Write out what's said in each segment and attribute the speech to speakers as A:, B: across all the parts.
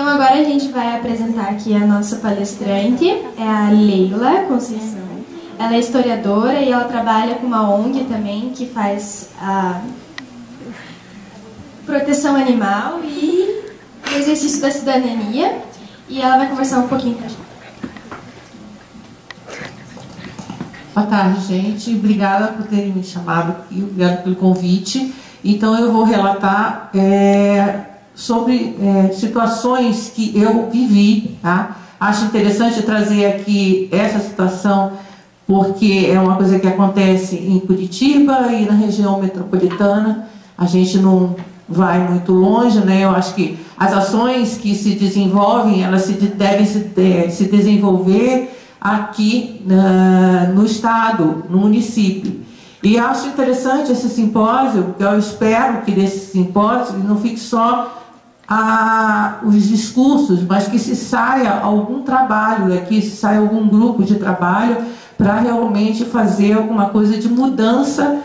A: Então agora a gente vai apresentar aqui a nossa palestrante, é a Leila Conceição. Ela é historiadora e ela trabalha com uma ONG também que faz a proteção animal e o exercício da cidadania. E ela vai conversar um pouquinho com a gente.
B: Boa tarde, gente. Obrigada por terem me chamado aqui, obrigada pelo convite. Então eu vou relatar sobre situações que eu vivi, tá? Acho interessante trazer aqui essa situação porque é uma coisa que acontece em Curitiba e na região metropolitana. A gente não vai muito longe, né? Eu acho que as ações que se desenvolvem, elas devem se desenvolver aqui no estado, no município. E acho interessante esse simpósio, que eu espero que desse simpósio não fique só os discursos, mas que se saia algum trabalho daqui, se saia algum grupo de trabalho para realmente fazer alguma coisa de mudança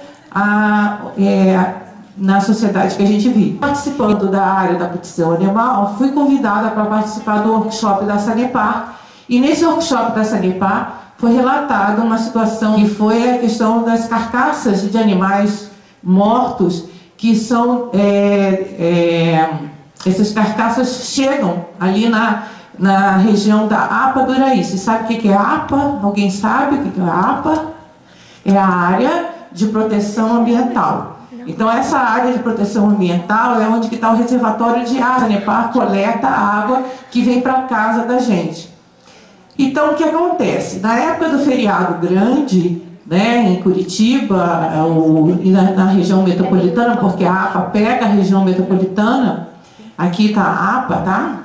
B: na sociedade que a gente vive. Participando da área da proteção animal, fui convidada para participar do workshop da Sanepar, e nesse workshop da Sanepar foi relatada uma situação que foi a questão das carcaças de animais mortos, que são essas carcaças chegam ali na região da APA do Iraí. Você sabe o que é a APA? Alguém sabe o que é a APA? É a área de proteção ambiental. Então essa área de proteção ambiental é onde está o reservatório de água. A Sanepar coleta a água que vem para casa da gente. Então, o que acontece? Na época do feriado grande, né, em Curitiba, e na região metropolitana, porque a APA pega a região metropolitana, aqui está a APA, tá?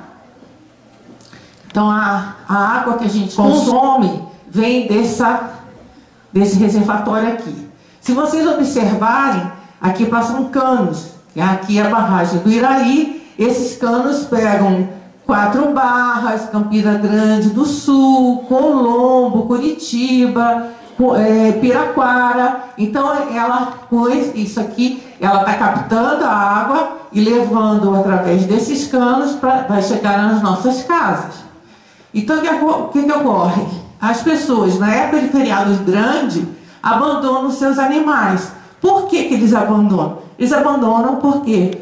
B: Então, a água que a gente consome vem desse reservatório aqui. Se vocês observarem, aqui passam canos, aqui é a barragem do Iraí, esses canos pegam Quatro Barras, Campina Grande do Sul, Colombo, Curitiba, Piraquara. Então ela, com isso aqui, ela está captando a água e levando através desses canos vai chegar nas nossas casas. Então o que ocorre? As pessoas, na época de feriados grandes, abandonam seus animais. Por que eles abandonam? Eles abandonam porque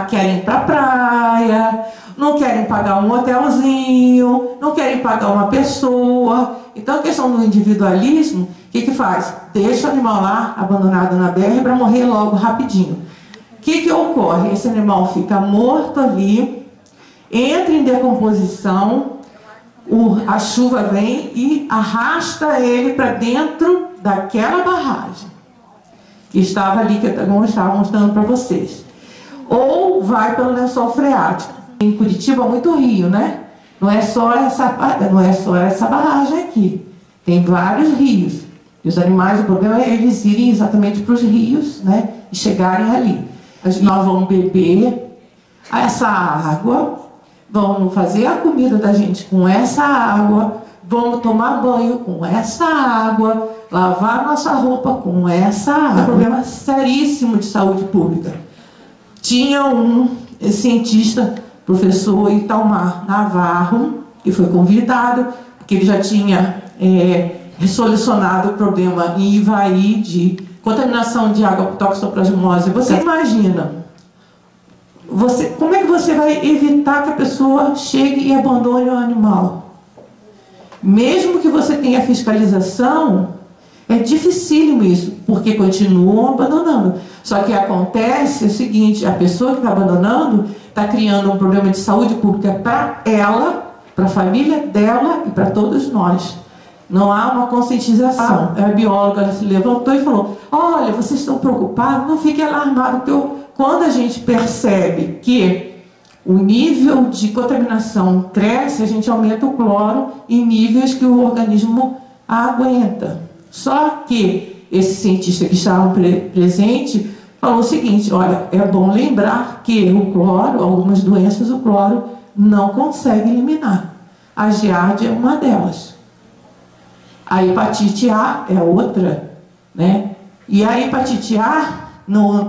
B: querem ir para a praia, não querem pagar um hotelzinho, não querem pagar uma pessoa. Então a questão do individualismo, o que faz? Deixa o animal lá, abandonado na BR, para morrer logo, rapidinho. O que ocorre? Esse animal fica morto ali, entra em decomposição, a chuva vem e arrasta ele para dentro daquela barragem que estava ali, que eu estava mostrando para vocês. Ou vai pelo lençol freático. Em Curitiba, muito rio, né? Não é só essa barragem aqui. Tem vários rios. E os animais, o problema é eles irem exatamente para os rios, né? E chegarem ali. Nós vamos beber essa água, vamos fazer a comida da gente com essa água, vamos tomar banho com essa água, lavar nossa roupa com essa água. É um problema seríssimo de saúde pública. Tinha um cientista, professor Italmar Navarro, que foi convidado, porque ele já tinha solucionado o problema em Ivaí de contaminação de água por toxoplasmose. Você imagina, como é que você vai evitar que a pessoa chegue e abandone o animal? Mesmo que você tenha fiscalização, é dificílimo isso, porque continuam abandonando. Só que acontece o seguinte, a pessoa que está abandonando está criando um problema de saúde pública para ela, para a família dela e para todos nós. Não há uma conscientização. A bióloga se levantou e falou, olha, vocês estão preocupados? Não fiquem alarmados, porque quando a gente percebe que o nível de contaminação cresce, a gente aumenta o cloro em níveis que o organismo aguenta. Só que esse cientista que estava presente falou o seguinte, olha, é bom lembrar que o cloro, algumas doenças, o cloro não consegue eliminar. A giardia é uma delas. A hepatite A é outra, né? E a hepatite A,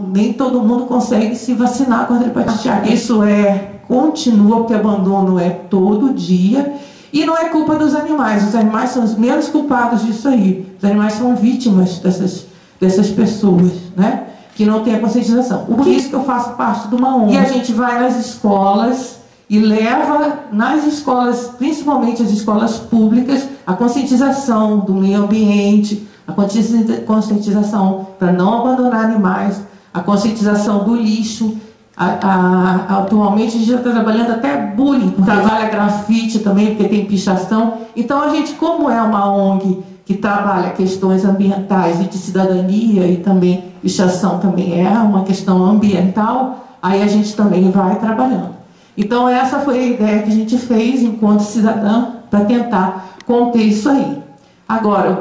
B: nem todo mundo consegue se vacinar contra a hepatite A. Isso é continua, porque abandono é todo dia. E não é culpa dos animais, os animais são os menos culpados disso aí. Os animais são vítimas dessas pessoas, né? Que não têm a conscientização. Por isso que eu faço parte de uma ONG. E a gente vai nas escolas e leva nas escolas, principalmente as escolas públicas, a conscientização do meio ambiente, a conscientização para não abandonar animais, a conscientização do lixo. Atualmente a gente já está trabalhando até bullying, trabalha grafite também, porque tem pichação. Então a gente, como é uma ONG que trabalha questões ambientais e de cidadania, e também pichação também é uma questão ambiental, aí a gente também vai trabalhando. Então essa foi a ideia que a gente fez enquanto cidadã para tentar conter isso aí. Agora,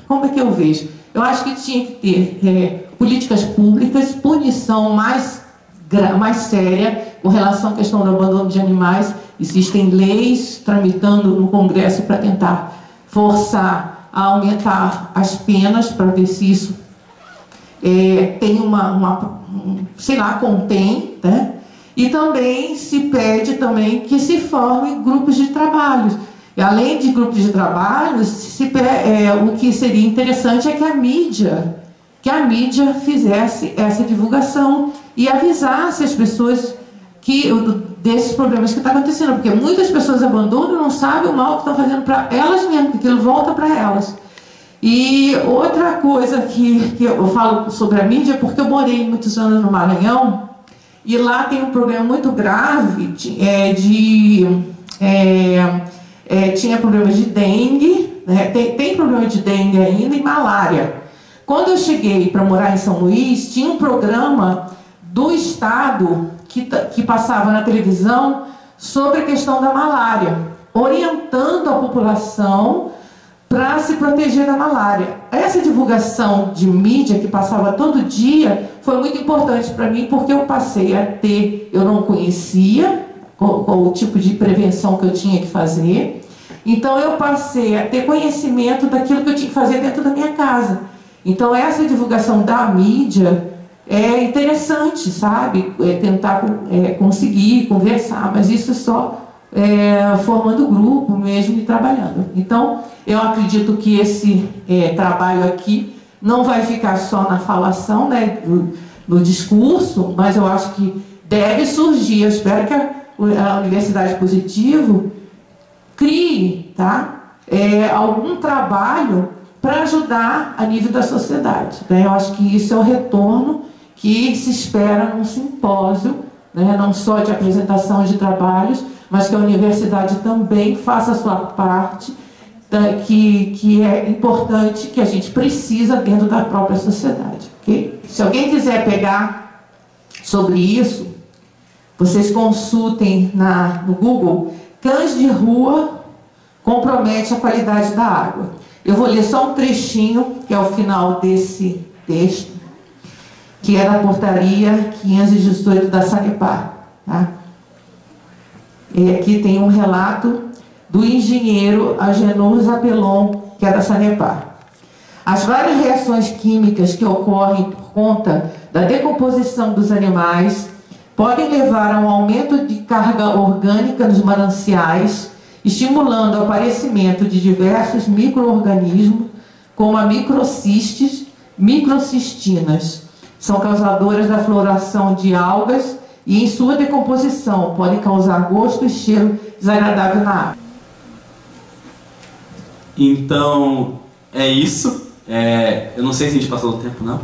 B: como é que eu vejo? Eu acho que tinha que ter políticas públicas, punição mais séria com relação à questão do abandono de animais. Existem leis tramitando no Congresso para tentar forçar a aumentar as penas, para ver se isso tem sei lá, contém, né? E também se pede também que se formem grupos de trabalho. E além de grupos de trabalho, o que seria interessante é que a mídia fizesse essa divulgação e avisasse as pessoas desses problemas que estão acontecendo, porque muitas pessoas abandonam e não sabem o mal que estão fazendo para elas mesmas, porque aquilo volta para elas. E outra coisa que eu falo sobre a mídia, porque eu morei muitos anos no Maranhão, e lá tem um problema muito grave, tinha problema de dengue, né? Tem problema de dengue ainda, e malária. Quando eu cheguei para morar em São Luís, tinha um programa do Estado que passava na televisão sobre a questão da malária, orientando a população para se proteger da malária. Essa divulgação de mídia que passava todo dia foi muito importante para mim, porque eu passei a eu não conhecia qual o tipo de prevenção que eu tinha que fazer, então eu passei a ter conhecimento daquilo que eu tinha que fazer dentro da minha casa. Então essa divulgação da mídia é interessante, sabe? Tentar conseguir conversar, mas isso só formando grupo mesmo e trabalhando. Então eu acredito que esse trabalho aqui não vai ficar só na falação, né, no discurso, mas eu acho que deve surgir. Eu espero que a Universidade Positivo crie, tá, algum trabalho para ajudar a nível da sociedade, né? Eu acho que isso é o retorno que se espera num simpósio, né? Não só de apresentação de trabalhos, mas que a universidade também faça a sua parte, que é importante, que a gente precisa dentro da própria sociedade. Okay? Se alguém quiser pegar sobre isso, vocês consultem no Google: cães de rua compromete a qualidade da água. Eu vou ler só um trechinho, que é o final desse texto, que é da portaria 518 da Sanepar. Tá? E aqui tem um relato do engenheiro Agenor Zapelon, que é da Sanepar. As várias reações químicas que ocorrem por conta da decomposição dos animais podem levar a um aumento de carga orgânica nos mananciais, estimulando o aparecimento de diversos micro-organismos, como a microcistes, microcistinas. São causadoras da floração de algas e, em sua decomposição, podem causar gosto e cheiro desagradável na água.
C: Então, é isso. Eu não sei se a gente passou do tempo, não.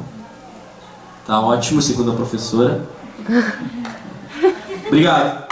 C: Tá ótimo, segundo a professora. Obrigado.